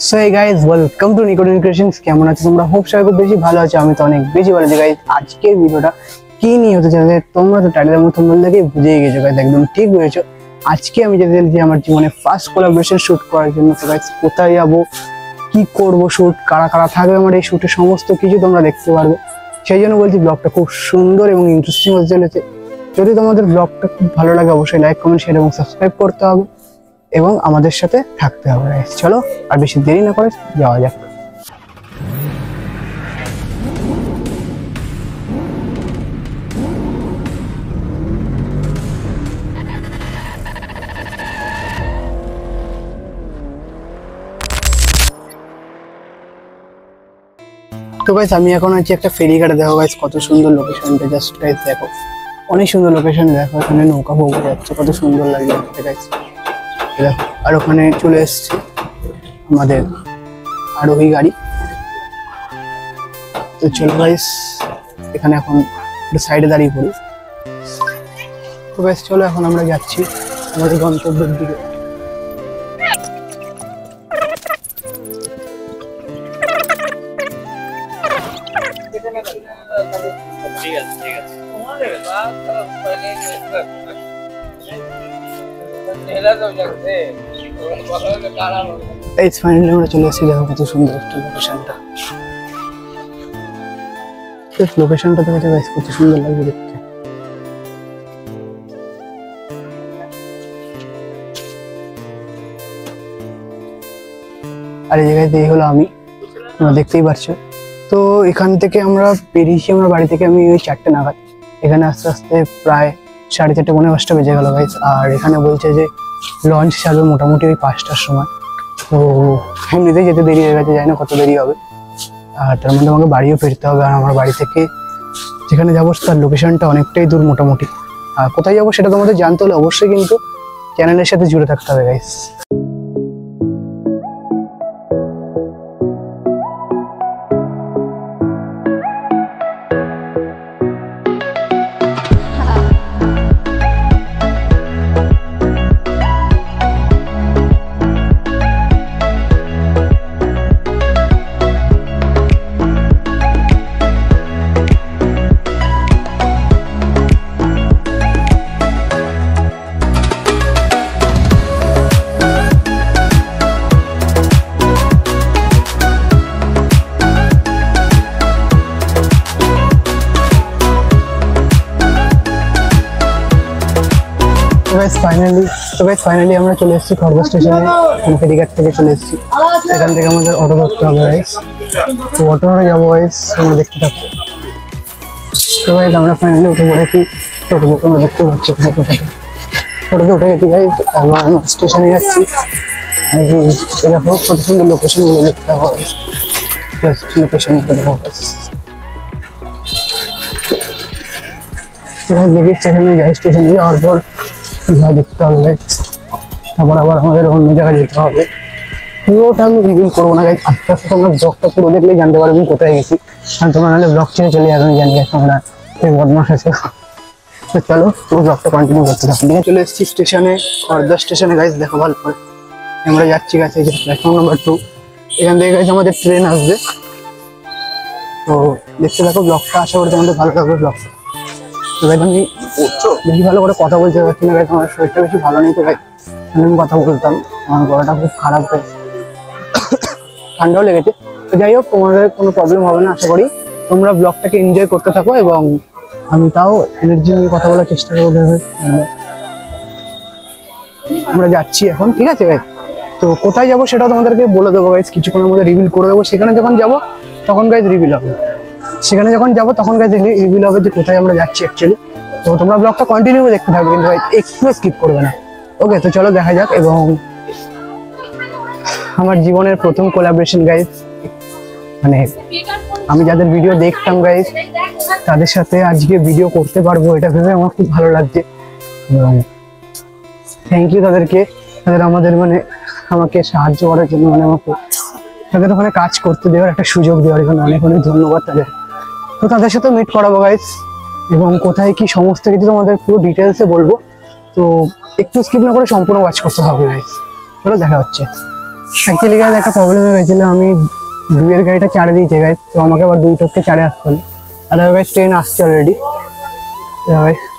So এই guys welcome to নিকোডিন creations. কেমন আছো তোমরা? হোপ সবাই খুব বেশি ভালো আছো। আমি তো অনেক বেশি ভালো আছি গাইস। আজকের ভিডিওটা কি নিয়ে হতে চলেছে তোমরা তো টাইটেলের মতো বললেই বুঝেই গেছো গাইস, একদম ঠিক বুঝেছো। আজকে আমি যেতে চলেছি আমার জীবনে ফার্স্ট কোলাবোরেশন শুট করার জন্য। তো গাইস কোথায় যাবো, কি করবো, শুট কারা কারা থাকবে আমার এই শুটে, সমস্ত কিছু তোমরা দেখতে পারবে। সেই জন্য বলছি ব্লগটা খুব সুন্দর এবং ইন্টারেস্টিং হতে চলেছে। যদি তোমাদের ব্লগটা খুব ভালো লাগে অবশ্যই লাইক কমেন্ট শেয়ার এবং সাবস্ক্রাইব করতে হবে এবং আমাদের সাথে থাকতে হবে। চলো আর বেশি দেরি না করে যাওয়া যাক। তো গাইস আমি এখন আছি একটা ফেরিঘাটে। দেখো গাইস কত সুন্দর লোকেশনটা, জাস্ট গাইস দেখো অনেক সুন্দর লোকেশন। দেখো এখানে নৌকা ভোগে যাচ্ছে, কত সুন্দর লাগছে দেখতে গাইস। দেখো আর ওখানে চলে এসছে আমাদের আরোহী গাড়ি। তো চলো গাইস এখানে এখন একটু সাইডে দাঁড়িয়ে পড়ি। তো গাইস চলো এখন আমরা যাচ্ছি আমাদের গন্তব্যের দিকে। এই ফাইনালি আমরা চলে এসেছি। দেখো কত সুন্দর একটা লোকেশনটা। লোকেশনটা দেখে গাইস কত সুন্দর লাগবে দেখতে। আর এই জায়গায় এই হলো আমি, তোমরা দেখতেই পারছো। তো এখান থেকে আমরা বেরিয়েছি আমার বাড়ি থেকে আমি ওই 4টে নাগাদ। এখানে আস্তে আস্তে প্রায় 4:30 পৌনে 5টা বেজে গেল গাইস। আর এখানে বলছে যে লঞ্চ ছাড়বে মোটামুটি ওই 5টার সময়। তো এমনিতেই যেতে দেরি হয়ে গেছে, জানি না কত দেরি হবে। আর তার মধ্যে আমাকে বাড়িও ফিরতে হবে। আর আমার বাড়ি থেকে যেখানে যাবো তার লোকেশনটা অনেকটাই দূর মোটামুটি। আর কোথায় যাবো সেটা তোমাদের জানতে হলে অবশ্যই কিন্তু চ্যানেলের সাথে জুড়ে থাকতে হবে গাইস। ফাইনালি আমরা চলে এসেছি খড়গা স্টেশনে। ফেরিঘাট থেকে চলে এসেছি। এখান থেকে আমাদের অটো ধরতে হবে গাইস। তো অটো ধরে যাবো গাইস, আমরা দেখতে থাকবো। তো গাইস আমরা ফাইনালি উঠে পড়েছি টোটোতে, তোমরা দেখতে পাচ্ছ টোটোতে উঠে গেছি গাইস। আমরা স্টেশনে যাচ্ছি। দেখো কত সুন্দর লোকেশনগুলো দেখতে হবে। লোকেশনগুলো দেখো দেখি স্টেশনে যাই। স্টেশনে যাওয়ার পর দেখতে হবে, তারপর আবার আমাদের অন্য জায়গায় যেতে হবে। পুরোটা আমি রিভিল করবো না গাইস, আস্তে আস্তে তোমরা ব্লগটা পুরো দেখলেই জানতে পারবে কোথায় গেছি। কারণ তোমরা নাহলে ব্লগ ছেড়ে চলে যাবে, আমি জানি তোমরা সেই বদমাস আছে। তো চলো পুরো ব্লগটা কন্টিনিউ করতে থাকো। নিয়ে চলে এসেছি স্টেশনে, খড়দা স্টেশনে গাইস। দেখো ভালো করে আমরা যাচ্ছি গাছ, এই যে প্ল্যাটফর্ম নাম্বার 2। এখান থেকে গাইস আমাদের ট্রেন আসবে। তো দেখতে থাকো ব্লগটা, আশা করি তোমাদের ভালো লাগবে ব্লগটা। তো গাইস আমি বেশি ভালো করে কথা বলতে পারছি না গাইস, আমার শরীরটা বেশি ভালো নেই। তো গাইস আমি কথা বলতাম, আমার গলাটা খুব খারাপ হয়েছে, ঠান্ডাও লেগেছে। তো যাই হোক তোমাদের কোনো প্রবলেম হবে না আশা করি। তোমরা ব্লগটাকে এনজয় করতে থাকো এবং আমি তাও এনার্জি নিয়ে কথা বলার চেষ্টা করবো। আমরা যাচ্ছি এখন, ঠিক আছে গাইস। তো কোথায় যাবো সেটাও তোমাদেরকে বলে দেবো গাইস, কিছুক্ষণের মধ্যে রিভিল করে দেবো। সেখানে যখন যাবো তখন গাইস রিভিল হবে। সেখানে যখন যাবো তখন গাইস রিভিল হবে যে কোথায় আমরা যাচ্ছি অ্যাকচুয়ালি। তো তোমরা ব্লগটা কন্টিনিউ দেখতে থাকবে কিন্তু ভাই একটু স্কিপ করবে না। ওকে তো চলো দেখা যাক। এবং আমার জীবনের প্রথম কোলাবোরেশন গাইস, মানে আমি যাদের ভিডিও দেখতাম গাইস তাদের সাথে আজকে ভিডিও করতে পারবো এটা ভেবে আমার খুব ভালো লাগছে। এবং থ্যাংক ইউ তাদেরকে, তাদের আমাদের মানে আমাকে সাহায্য করার জন্য, মানে আমাকে তাদের ওখানে কাজ করতে দেওয়ার একটা সুযোগ দেওয়ার জন্য অনেক অনেক ধন্যবাদ তাদের। তো তাদের সাথে মিট করাবো গাইস এবং কোথায় কি সমস্ত কিছু তোমাদের পুরো ডিটেলসে বলবো। তো একটু স্কিপ না করে সম্পূর্ণ ওয়াচ করতে হবে গাইস। চলো দেখা হচ্ছে। অ্যাকচুয়ালি গাইজ একটা প্রবলেম হয়ে গেছিলো, আমি 2-এর গাড়িটা চারে দিয়েছে গাইজ, তো আমাকে আবার 2 টপকে চারে আসতে হলো। আর গাইজ ট্রেন আসছে অলরেডি,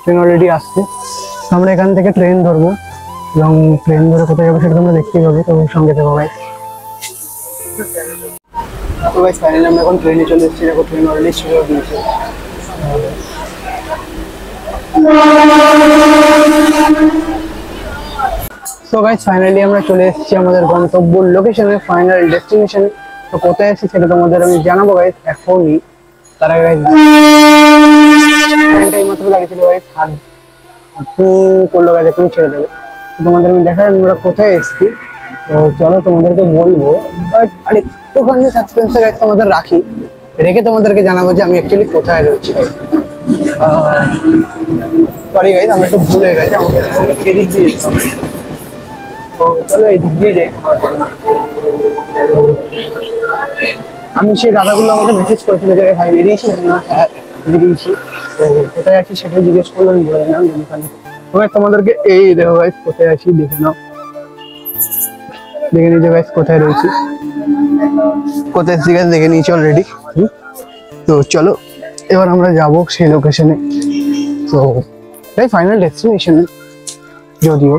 ট্রেন অলরেডি আসছে। তো আমরা এখান থেকে ট্রেন ধরবো এবং ট্রেন ধরে কোথায় যাবো সেটা তোমরা দেখতেই পাবে, তো সঙ্গে থাকো গাইজ। তো গাইজ ফাইনালি আমরা এখন ট্রেনে চলে এসেছি, দেখো ট্রেন অলরেডি ছিল দিয়েছে। সো গাইজ ফাইনালি আমরা চলে এসেছি আমাদের গন্তব্য লোকেশনে, ফাইনাল ডেস্টিনেশনে। তো কোথায় এসেছি সেটা তোমাদের আমি জানাবো গাইজ এখনই। তার আগে গাইজ মাত্র লাগেছিল গাইজ, হাত করলো গাইজ, এখনই ছেড়ে দেবে। তোমাদের আমি দেখাই আমরা কোথায় এসেছি। তো চলো তোমাদেরকে বলবো, বাট আর একটুখানি সাসপেন্সে গাইজ তোমাদের রেখে তোমাদেরকে জানাবো যে আমি অ্যাকচুয়ালি কোথায় রয়েছি। সরি গাইজ, আমরা একটু ভুল হয়ে গেছে, আমাকে এদিক দিয়ে যেতাম। তো চলো এই দিক দিয়ে যাই। আমি সেই দাদাগুলো আমাকে মেসেজ করেছিল যে ভাই বেরিয়েছি না, হ্যাঁ বেরিয়েছি। তো কোথায় আছি সেটাই জিজ্ঞেস করলো, আমি বলে দিলাম ওখানে। তোমাদেরকে এই দেখো গাইজ কোথায় আছি, দেখে নাও, দেখে নিয়েছো গাইজ কোথায় রয়েছি, কোথায় এসেছি গাইজ দেখে নিয়েছি অলরেডি। তো চলো এবার আমরা যাবো সেই লোকেশনে। তো তাই ফাইনাল ডেস্টিনেশনে যদিও,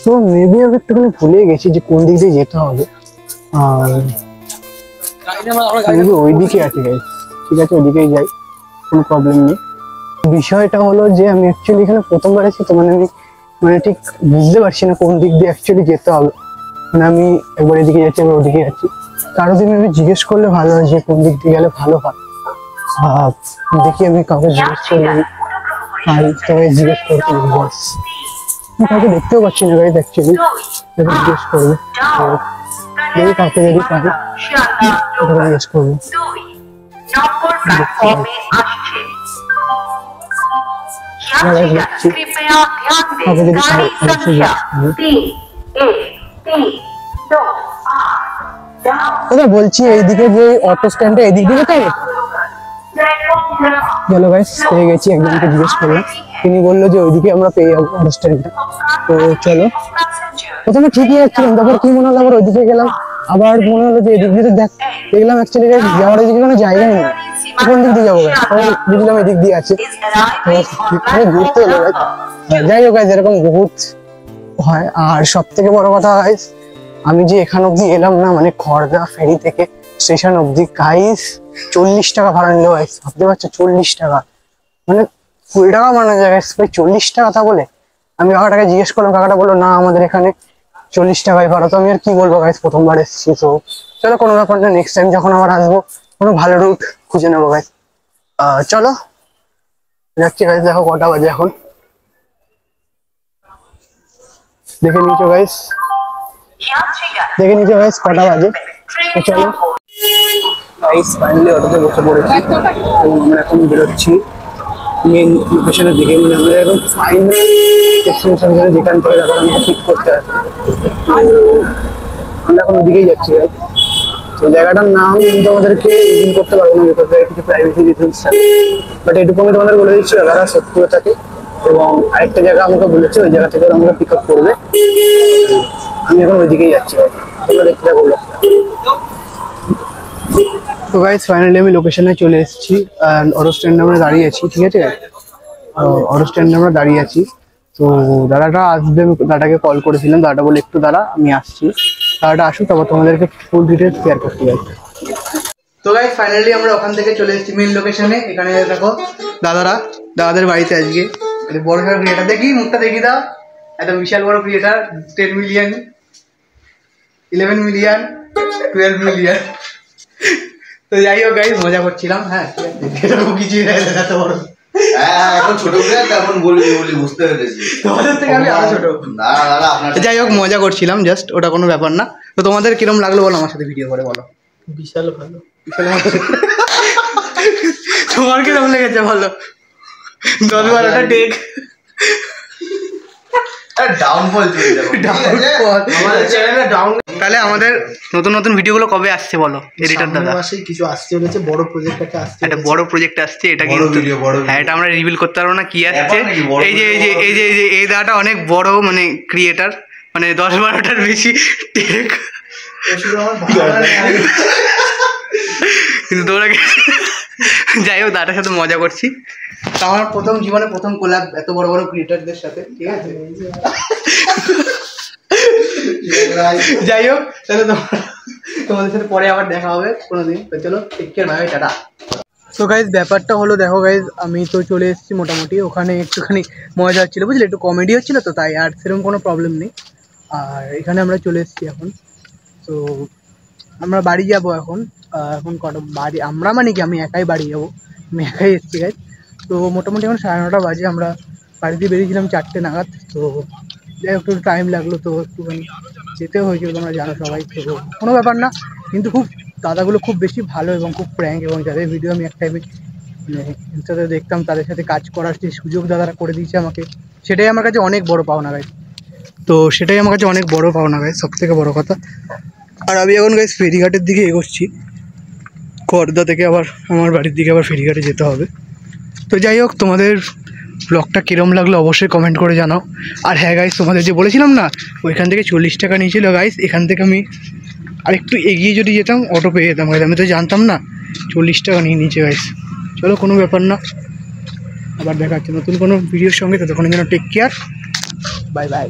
তো মেবি আমি একটুখানি ভুলে গেছি যে কোন দিক দিয়ে যেতে হবে। আর ওই দিকে আছে গাইজ, ঠিক আছে ওইদিকেই যাই, কোনো প্রবলেম নেই। বিষয়টা হলো যে আমি অ্যাকচুয়ালি এখানে প্রথমবার এসেছি, তো আমি ঠিক বুঝতে পারছি না কোন দিক দিয়ে অ্যাকচুয়ালি যেতে হবে। আমি একবার এদিকে যাচ্ছি, একবার ওদিকে যাচ্ছি। কারো দিন আমি জিজ্ঞেস করলে ভালো হয় যে কোন দিক দিয়ে গেলে ভালো হয়। দেখি আমি কাউকে জিজ্ঞেস করবো, জিজ্ঞেস করতে কাউকে দেখতেও পাচ্ছি না গাইজ, অ্যাকচুয়ালি জিজ্ঞেস করবে, দেখি কাউকে যদি পাই জিজ্ঞেস করবো। বলছি এইদিকে যে অটো স্ট্যান্ডটা এদিক দিকে তাই চলো গাইস, পেয়ে গেছি, একজনকে জিজ্ঞেস করলাম, তিনি বললো যে ওইদিকে আমরা পেয়ে যাবো অটো স্ট্যান্ডটা। তো চলো, প্রথমে ঠিকই যাচ্ছিলাম, তারপর কি মনে হলো আবার ওইদিকে গেলাম, আবার মনে হলো যে এদিক দিয়ে দেখলাম অ্যাকচুয়ালি যাওয়ার এদিকে কোনো জায়গাই নেই, কোন দিক দিয়ে যাবো গাইস, বুঝলাম এদিক দিয়ে আছে, ঘুরতে হলো গাইস। যাই হোক গাইস, এরকম বহুত হয়। আর সব থেকে বড় কথা গাইস, আমি যে এখান অব্দি এলাম না, মানে খড়দা ফেরি থেকে স্টেশন অব্দি গাইস 40 টাকা ভাড়া নিল গাইস, ভাবতে পারছো 40 টাকা, মানে 20 টাকা মানা যায় গাইস, ভাই 40 টাকা। তা বলে আমি কাকাটাকে জিজ্ঞেস করলাম, কাকাটা বললো না আমাদের এখানে 40 টাকায় ভাড়া। তো আমি আর কি বলবো গাইস, প্রথমবার এসেছি। তো চলো কোনো ব্যাপার না, নেক্সট টাইম যখন আবার আসবো কোনো ভালো রুট খুঁজে নেবো গাইস। চলো যাচ্ছি গাইস, দেখো কটা বাজে এখন, দেখে নিচো গাইস, কটা বাজে। চলো গাইস ফাইনালি অটোতে বসে পড়েছি এবং আমরা এখন বেরোচ্ছি মেন লোকেশনের দিকে, মানে আমরা এখন ফাইনাল ডেস্টিনেশন যেখান থেকে এখন আমাকে পিক করতে আসে, আমরা এখন ওদিকেই যাচ্ছি গাইস। তো জায়গাটার নাম কিন্তু আমাদেরকে রিভিল করতে পারবো না, বিকজ কিছু প্রাইভেসি রিজনস আছে, বাট এটুকু আমি তোমাদের বলে দিচ্ছি দাদা সত্যি থাকে। এবং আরেকটা জায়গা আমাকে বলেছে, ওই জায়গা থেকে আমাকে পিক আপ করবে, আমি এখন ওইদিকেই যাচ্ছি, তোমরা দেখতে থাকো। তো গাইস ফাইনালি আমি লোকেশনে চলে এসেছি, অটো স্ট্যান্ডে আমরা দাঁড়িয়ে আছি, ঠিক আছে, অটো স্ট্যান্ডে আমরা দাঁড়িয়ে আছি। তো দাদাটা আসবে, আমি দাদাকে কল করেছিলাম, দাদাটা বলে একটু দাঁড়া আমি আসছি, দাদাটা আসুক তারপর তোমাদেরকে ফুল ডিটেলস শেয়ার করতে যাই। তো গাইস ফাইনালি আমরা ওখান থেকে চলে এসেছি মেন লোকেশনে। এখানে দেখো দাদাদের বাড়িতে আজকে বড় সড়ো ক্রিয়েটার, দেখি মুখটা দেখি দাও, এত বিশাল বড় ক্রিয়েটার, 10 মিলিয়ন 11 মিলিয়ন 12 মিলিয়ন। তো যাই হোক গাইস, মজা করছিলাম। হ্যাঁ কিছুই এত বড়, এখন ছোট এখন বলি বুঝতে পেরেছি, তোমাদের থেকে আমি আরো ছোট। যাই হোক মজা করছিলাম জাস্ট, ওটা কোনো ব্যাপার না। তো তোমাদের কিরম লাগলো বলো, আমার সাথে ভিডিও করে বলো। বিশাল ভালো, বিশাল ভালো। তোমার কিরম লেগেছে বলো, 10-12টা টেক তাহলে আমাদের নতুন নতুন ভিডিওগুলো কবে আসছে বলো এডিটর দাদা? কিছু আসছে বলেছে, বড় প্রজেক্ট আসছে, একটা বড় প্রজেক্ট আসছে, এটা কিন্তু হ্যাঁ এটা আমরা রিভিল করতে পারবো না কি আসছে। এই যে এই দাদাটা অনেক বড় মানে ক্রিয়েটার, মানে 10-12টার বেশি টেক, কিন্তু তোমরা যাই হোক দাদার সাথে মজা করছি। তো আমার প্রথম জীবনে প্রথম কোলাব এত বড় বড় ক্রিয়েটারদের সাথে, ঠিক আছে। যাই হোক তাহলে তোমাদের সাথে পরে আবার দেখা হবে কোনোদিন। তো চলো টেক কেয়ার, বাই বাই, টাটা। তো গাইজ ব্যাপারটা হলো, দেখো গাইজ আমি তো চলে এসেছি মোটামুটি, ওখানে একটুখানি মজা হচ্ছিলো বুঝলে, একটু কমেডি হচ্ছিলো তো তাই, আর সেরকম কোনো প্রবলেম নেই। আর এখানে আমরা চলে এসেছি এখন। তো আমরা বাড়ি যাব এখন। এখন কটা বাড়ি, আমরা মানে কি আমি একাই বাড়ি যাবো, আমি একাই এসেছি গাইজ। তো মোটামুটি এখন 9:30 বাজে, আমরা বাড়িতে বেরিয়েছিলাম 4টে নাগাদ। তো যাই হোক একটু টাইম লাগলো, তো একটুখানি যেতে হয়েছিল, তোমরা জানো সবাই, তো কোনো ব্যাপার না। কিন্তু খুব দাদাগুলো খুব বেশি ভালো এবং খুব প্র্যাঙ্ক, এবং যাদের ভিডিও আমি এক টাইমে মানে ইনস্টাতে দেখতাম, তাদের সাথে কাজ করার যে সুযোগ দাদারা করে দিয়েছে আমাকে, সেটাই আমার কাছে অনেক বড় পাওনা গাইজ। তো সেটাই আমার কাছে অনেক বড় পাওনা গাইজ, সব থেকে বড় কথা। আর আমি এখন গাইজ ফেরিঘাটের দিকে এগোচ্ছি, খড়দা থেকে আবার আমার বাড়ির দিকে আবার ফেরিঘাটে যেতে হবে। তো যাই হোক, তোমাদের ব্লগটা কীরম লাগলো অবশ্যই কমেন্ট করে জানাও। আর হ্যাঁ গাইজ, তোমাদের যে বলেছিলাম না ওইখান থেকে 40 টাকা নিয়েছিল গাইজ, এখান থেকে আমি আরেকটু এগিয়ে যদি যেতাম অটো পেয়ে যেতাম গাইজ, আমি তো জানতাম না 40 টাকা নিয়ে নিয়েছে গাইজ। চলো কোনো ব্যাপার না, আবার দেখা হচ্ছে নতুন কোনো ভিডিওর সঙ্গে, ততক্ষণের জন্য টেক কেয়ার, বাই বাই।